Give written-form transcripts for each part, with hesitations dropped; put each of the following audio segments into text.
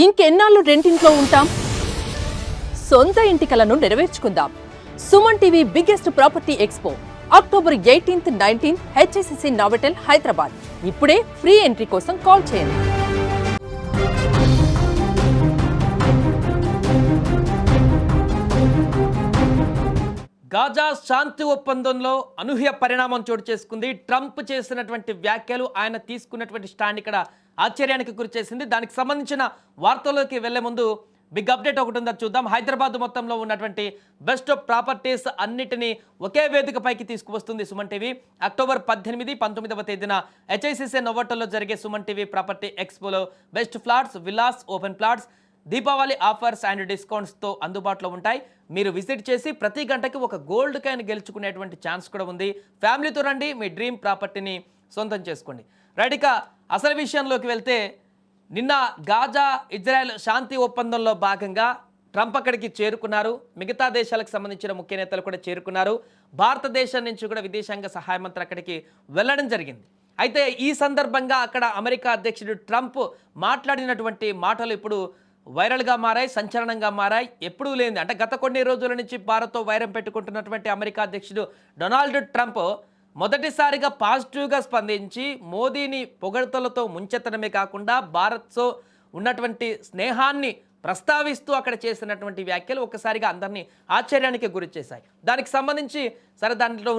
ఇంకెన్నాళ్ళు రెంటింట్లో ఉంటాం? సొంత ఇంటి కలను నెరవేర్చుకుందాం. Suman TV biggest property expo October 18th, 19th HSCC Novotel Hyderabad. ఇప్పుడే ఫ్రీ ఎంట్రీ కోసం కాల్ చేయండి. గాజా శాంతి ఒప్పందంలో అనూహ్య పరిణామం చోటు చేసుకుంది. ట్రంప్ చేసినటువంటి వ్యాఖ్యలు, ఆయన తీసుకున్నటువంటి స్టాండ్ ఇక్కడ ఆశ్చర్యానికి గురి చేసింది. దానికి సంబంధించిన వార్తల్లోకి వెళ్లే ముందు బిగ్ అప్డేట్ ఒకటి ఉందో చూద్దాం. హైదరాబాద్ మొత్తంలో ఉన్నటువంటి బెస్ట్ ప్రాపర్టీస్ అన్నిటినీ ఒకే వేదికపైకి తీసుకువస్తుంది సుమన్ టీవీ. అక్టోబర్ 18, 19వ తేదీన హెచ్ఐసిసి నోవోటెల్లో జరిగే సుమన్ టీవీ ప్రాపర్టీ ఎక్స్పోలో best flats, villas, open plots, Deepavali offers and డిస్కౌంట్స్తో అందుబాటులో ఉంటాయి. మీరు విజిట్ చేసి ప్రతి గంటకి ఒక గోల్డ్ కాయిన్ గెలుచుకునేటువంటి ఛాన్స్ కూడా ఉంది. ఫ్యామిలీతో రండి, మీ డ్రీమ్ ప్రాపర్టీని సొంతం చేసుకోండి. రైట్, ఇక అసలు విషయంలోకి వెళ్తే, నిన్న గాజా ఇజ్రాయెల్ శాంతి ఒప్పందంలో భాగంగా ట్రంప్ అక్కడికి చేరుకున్నారు. మిగతా దేశాలకు సంబంధించిన ముఖ్య నేతలు కూడా చేరుకున్నారు. భారతదేశం నుంచి కూడా విదేశాంగ సహాయ మంత్రి అక్కడికి వెళ్ళడం జరిగింది. అయితే ఈ సందర్భంగా అక్కడ అమెరికా అధ్యక్షుడు ట్రంప్ మాట్లాడినటువంటి మాటలు ఇప్పుడు వైరల్గా మారాయి, సంచలనంగా మారాయి. ఎప్పుడూ లేని, అంటే గత కొన్ని రోజుల నుంచి భారత్తో వైరం పెట్టుకుంటున్నటువంటి అమెరికా అధ్యక్షుడు డొనాల్డ్ ట్రంప్ మొదటిసారిగా పాజిటివ్గా స్పందించి మోదీని పొగడ్తలతో ముంచెత్తడమే కాకుండా భారత్తో ఉన్నటువంటి స్నేహాన్ని ప్రస్తావిస్తూ అక్కడ చేసినటువంటి వ్యాఖ్యలు ఒక్కసారిగా అందరినీ ఆశ్చర్యానికి గురి చేశాయి. దానికి సంబంధించి సరే, దాంట్లో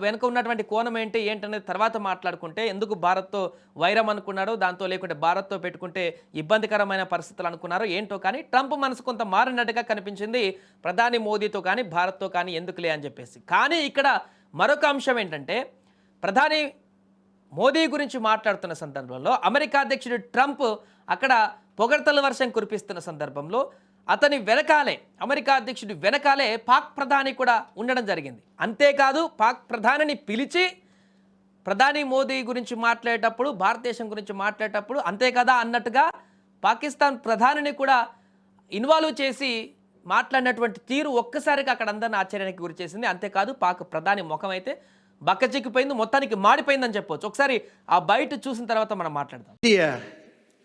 వెనుక ఉన్నటువంటి కోణం ఏంటనేది తర్వాత మాట్లాడుకుంటే, ఎందుకు భారత్తో వైరం అనుకున్నారో, దాంతో లేకుంటే భారత్తో పెట్టుకుంటే ఇబ్బందికరమైన పరిస్థితులు అనుకున్నారో ఏంటో, కానీ ట్రంప్ మనసు కొంత మారినట్టుగా కనిపించింది. ప్రధాని మోదీతో కానీ భారత్తో కానీ ఎందుకులే అని చెప్పేసి. కానీ ఇక్కడ మరొక అంశం ఏంటంటే, ప్రధాని మోదీ గురించి మాట్లాడుతున్న సందర్భంలో అమెరికా అధ్యక్షుడు ట్రంప్ అక్కడ పొగడ్తల వర్షం కురిపిస్తున్న సందర్భంలో అతని వెనకాలే, అమెరికా అధ్యక్షుడి వెనకాలే పాక్ ప్రధాని కూడా ఉండడం జరిగింది. అంతేకాదు, పాక్ ప్రధానిని పిలిచి ప్రధాని మోదీ గురించి మాట్లాడేటప్పుడు, భారతదేశం గురించి మాట్లాడేటప్పుడు అంతేకదా అన్నట్టుగా పాకిస్తాన్ ప్రధానిని కూడా ఇన్వాల్వ్ చేసి మాట్లాడినటువంటి తీరు ఒక్కసారిగా అక్కడ అందరిని ఆశ్చర్యానికి గురి చేసింది. అంతేకాదు, పాక్ ప్రధాని ముఖం అయితే బక్కచిక్కిపోయింది, మొత్తానికి మాడిపోయిందని చెప్పవచ్చు. ఒకసారి ఆ బయట చూసిన తర్వాత మనం మాట్లాడదాం. India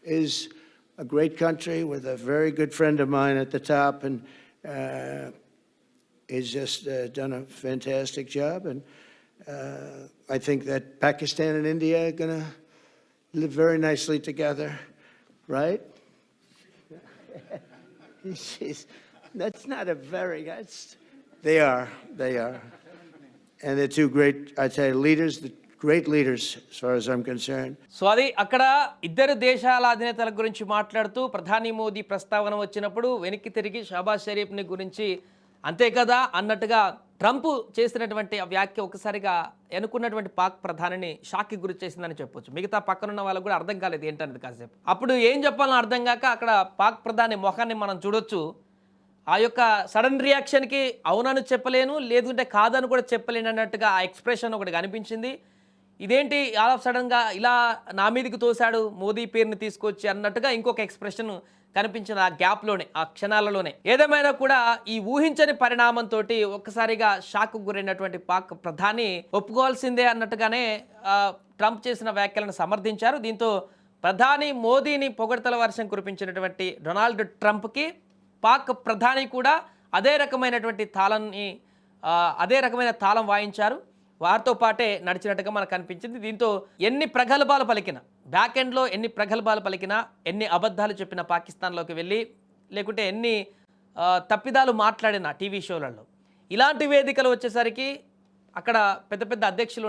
is a great country with a very good friend of mine at the top, and he's just done a fantastic job. And I think that Pakistan and India are going to live very nicely together, right? That's not a very. They are. And they're two great, I'd say, leaders, great leaders as far as I'm concerned. So అది అక్కడ ఇద్దరు దేశాల అధినేతల గురించి మాట్లాడుతూ ప్రధాని మోదీ ప్రస్తావన వచ్చినప్పుడు వెనక్కి తిరిగి షహబాజ్ షరీఫ్ని గురించి అంతే కదా అన్నట్టుగా ట్రంప్ చేసినటువంటి ఆ వ్యాఖ్య ఒకసారిగా ఎన్నుకున్నటువంటి పాక్ ప్రధానిని షాక్కి గురి చేసిందని చెప్పొచ్చు. మిగతా పక్కనున్న వాళ్ళకు కూడా అర్థం కాలేదు ఏంటనేది కాసేపు. అప్పుడు ఏం చెప్పాలని అర్థం కాక అక్కడ పాక్ ప్రధాని మొహాన్ని మనం చూడొచ్చు. ఆ యొక్క సడన్ రియాక్షన్కి అవునని చెప్పలేను, లేదంటే కాదని కూడా చెప్పలేను అన్నట్టుగా ఆ ఎక్స్ప్రెషన్ ఒకటి కనిపించింది. ఇదేంటి ఆల్ ఆఫ్ సడన్గా ఇలా నా మీదకి తోశాడు మోదీ పేరుని తీసుకొచ్చి అన్నట్టుగా ఇంకొక ఎక్స్ప్రెషన్ కనిపించిన ఆ గ్యాప్లోనే, ఆ క్షణాలలోనే. ఏదేమైనా కూడా ఈ ఊహించని పరిణామంతో ఒక్కసారిగా షాక్కు గురైనటువంటి పాక్ ప్రధాని ఒప్పుకోవాల్సిందే అన్నట్టుగానే ట్రంప్ చేసిన వ్యాఖ్యలను సమర్థించారు. దీంతో ప్రధాని మోదీని పొగడ్తల వర్షం కురిపించినటువంటి డొనాల్డ్ ట్రంప్కి పాక్ ప్రధాని కూడా అదే రకమైన తాళం వాయించారు. వారితో పాటే నడిచినట్టుగా మనకు కనిపించింది. దీంతో ఎన్ని ప్రగల్భాలు పలికినా, బ్యాక్ ఎండ్లో ఎన్ని ప్రగల్భాలు పలికినా, ఎన్ని అబద్ధాలు చెప్పిన పాకిస్తాన్లోకి వెళ్ళి, లేకుంటే ఎన్ని తప్పిదాలు మాట్లాడిన టీవీ షోలలో, ఇలాంటి వేదికలు వచ్చేసరికి అక్కడ పెద్ద పెద్ద అధ్యక్షులు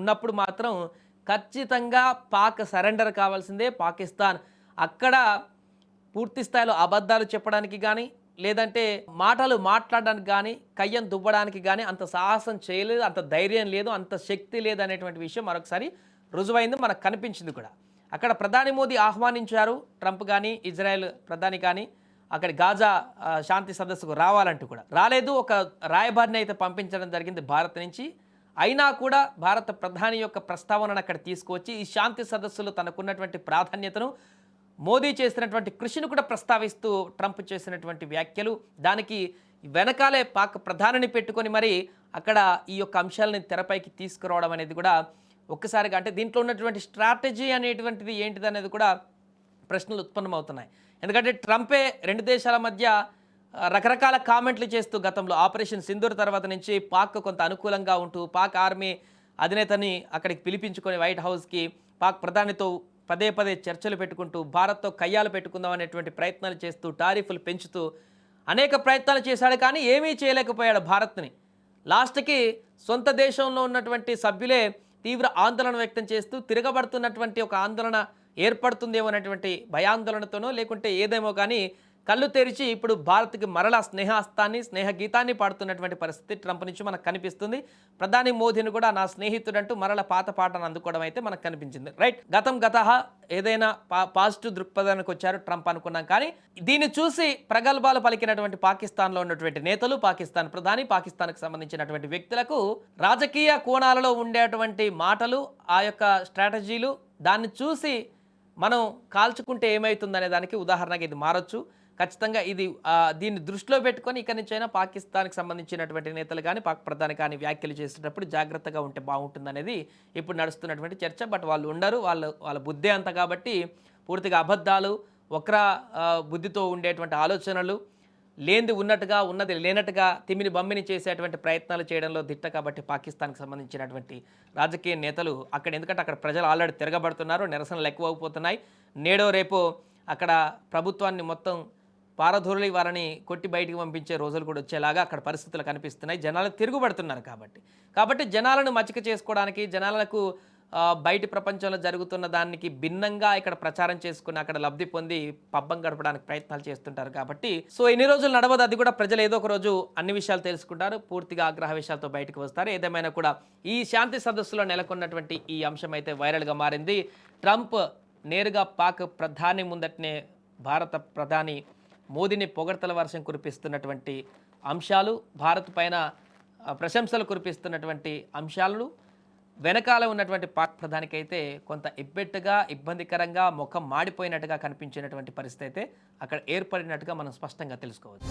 ఉన్నప్పుడు మాత్రం ఖచ్చితంగా పాక్ సరెండర్ కావాల్సిందే. పాకిస్తాన్ అక్కడ పూర్తి స్థాయిలో అబద్ధాలు చెప్పడానికి కానీ, లేదంటే మాటలు మాట్లాడడానికి కానీ, కయ్యం దువ్వడానికి కానీ అంత సాహసం చేయలేదు, అంత ధైర్యం లేదు, అంత శక్తి లేదు అనేటువంటి విషయం మరొకసారి రుజువైంది, మనకు కనిపించింది కూడా. అక్కడ ప్రధాని మోదీ ఆహ్వానించారు ట్రంప్ కానీ, ఇజ్రాయెల్ ప్రధాని కానీ అక్కడి గాజా శాంతి సదస్సుకు రావాలంటూ కూడా రాలేదు. ఒక రాయబారిని అయితే పంపించడం జరిగింది భారత్ నుంచి. అయినా కూడా భారత ప్రధాని యొక్క ప్రస్తావనను అక్కడ తీసుకువచ్చి ఈ శాంతి సదస్సులో తనకున్నటువంటి ప్రాధాన్యతను, మోదీ చేసినటువంటి కృషిని కూడా ప్రస్తావిస్తూ ట్రంప్ చేసినటువంటి వ్యాఖ్యలు, దానికి వెనకాలే పాక్ ప్రధానిని పెట్టుకొని మరి అక్కడ ఈ యొక్క అంశాలని తెరపైకి తీసుకురావడం అనేది కూడా ఒక్కసారిగా, అంటే దీంట్లో ఉన్నటువంటి స్ట్రాటజీ అనేటువంటిది ఏంటిది అనేది కూడా ప్రశ్నలు ఉత్పన్నమవుతున్నాయి. ఎందుకంటే ట్రంపే రెండు దేశాల మధ్య రకరకాల కామెంట్లు చేస్తూ గతంలో ఆపరేషన్ సింధూర్ తర్వాత నుంచి పాక్ కొంత అనుకూలంగా ఉంటూ పాక్ ఆర్మీ అధినేతని అక్కడికి పిలిపించుకొని వైట్ హౌస్కి పాక్ ప్రధానితో పదే పదే చర్చలు పెట్టుకుంటూ భారత్తో కయ్యాలు పెట్టుకుందాం అనేటువంటి ప్రయత్నాలు చేస్తూ టారిఫ్లు పెంచుతూ అనేక ప్రయత్నాలు చేశాడు, కానీ ఏమీ చేయలేకపోయాడు భారత్ని. లాస్ట్కి సొంత దేశంలో ఉన్నటువంటి సభ్యులే తీవ్ర ఆందోళన వ్యక్తం చేస్తూ తిరగబడుతున్నటువంటి ఒక ఆందోళన ఏర్పడుతుందేమో అనేటువంటి భయాందోళనతోనో లేకుంటే ఏదేమో కానీ కళ్ళు తెరిచి ఇప్పుడు భారత్కి మరలా స్నేహాస్తాన్ని స్నేహగీతాన్ని పాడుతున్నటువంటి పరిస్థితి ట్రంప్ నుంచి మనకు కనిపిస్తుంది. ప్రధాని మోదీని కూడా నా స్నేహితుడంటూ మరల పాత పాటను అందుకోవడం అయితే మనకు కనిపించింది. రైట్, గతహ ఏదైనా పాజిటివ్ దృక్పథానికి వచ్చారు ట్రంప్ అనుకున్నాం, కానీ దీన్ని చూసి ప్రగల్భాలు పలికినటువంటి పాకిస్తాన్లో ఉన్నటువంటి నేతలు, పాకిస్తాన్ ప్రధాని, పాకిస్తాన్కి సంబంధించినటువంటి వ్యక్తులకు రాజకీయ కోణాలలో ఉండేటువంటి మాటలు, ఆ యొక్క స్ట్రాటజీలు, దాన్ని చూసి మనం కాల్చుకుంటే ఏమవుతుందనే దానికి ఉదాహరణగా ఇది మారొచ్చు. ఖచ్చితంగా ఇది దీన్ని దృష్టిలో పెట్టుకొని ఇక్కడి నుంచైనా పాకిస్తాన్కి సంబంధించినటువంటి నేతలు కానీ పాక్ ప్రధాని కానీ వ్యాఖ్యలు చేసేటప్పుడు జాగ్రత్తగా ఉంటే బాగుంటుందనేది ఇప్పుడు నడుస్తున్నటువంటి చర్చ. బట్ వాళ్ళు ఉండరు, వాళ్ళ బుద్ధే అంత కాబట్టి పూర్తిగా అబద్ధాలు, వక్ర బుద్ధితో ఉండేటువంటి ఆలోచనలు, లేనిది ఉన్నట్టుగా ఉన్నది లేనట్టుగా తిమిని బమ్మిని చేసేటువంటి ప్రయత్నాలు చేయడంలో దిట్ట కాబట్టి పాకిస్తాన్కి సంబంధించినటువంటి రాజకీయ నేతలు అక్కడ, ఎందుకంటే అక్కడ ప్రజలు ఆల్రెడీ తిరగబడుతున్నారు, నిరసనలు ఎక్కువైపోతున్నాయి. నేడో రేపో అక్కడ ప్రభుత్వాన్ని మొత్తం పారధోరలి వారిని కొట్టి బయటికి పంపించే రోజులు కూడా వచ్చేలాగా అక్కడ పరిస్థితులు కనిపిస్తున్నాయి. జనాలు తిరుగుబడుతున్నారు కాబట్టి జనాలను మచ్చిక చేసుకోవడానికి, జనాలకు బయటి ప్రపంచంలో జరుగుతున్న దానికి భిన్నంగా ఇక్కడ ప్రచారం చేసుకుని అక్కడ లబ్ధి పొంది పబ్బం గడపడానికి ప్రయత్నాలు చేస్తుంటారు. కాబట్టి సో ఎన్ని రోజులు నడవదు, అది కూడా ప్రజలు ఏదో ఒక రోజు అన్ని విషయాలు తెలుసుకుంటారు, పూర్తిగా ఆగ్రహ విషయాలతో బయటకు వస్తారు. ఏదేమైనా కూడా ఈ శాంతి సదస్సులో నెలకొన్నటువంటి ఈ అంశం అయితే వైరల్గా మారింది. ట్రంప్ నేరుగా పాక్ ప్రధాని ముందటనే భారత ప్రధాని మోదీని పొగడ్తల వర్షం కురిపిస్తున్నటువంటి అంశాలు, భారత్ పైన ప్రశంసలు కురిపిస్తున్నటువంటి అంశాలు వెనకాల ఉన్నటువంటి పాక్ ప్రధానికి అయితే కొంత ఇబ్బెట్టుగా, ఇబ్బందికరంగా, ముఖం మాడిపోయినట్టుగా కనిపించినటువంటి పరిస్థితి అయితే అక్కడ ఏర్పడినట్టుగా మనం స్పష్టంగా తెలుసుకోవచ్చు.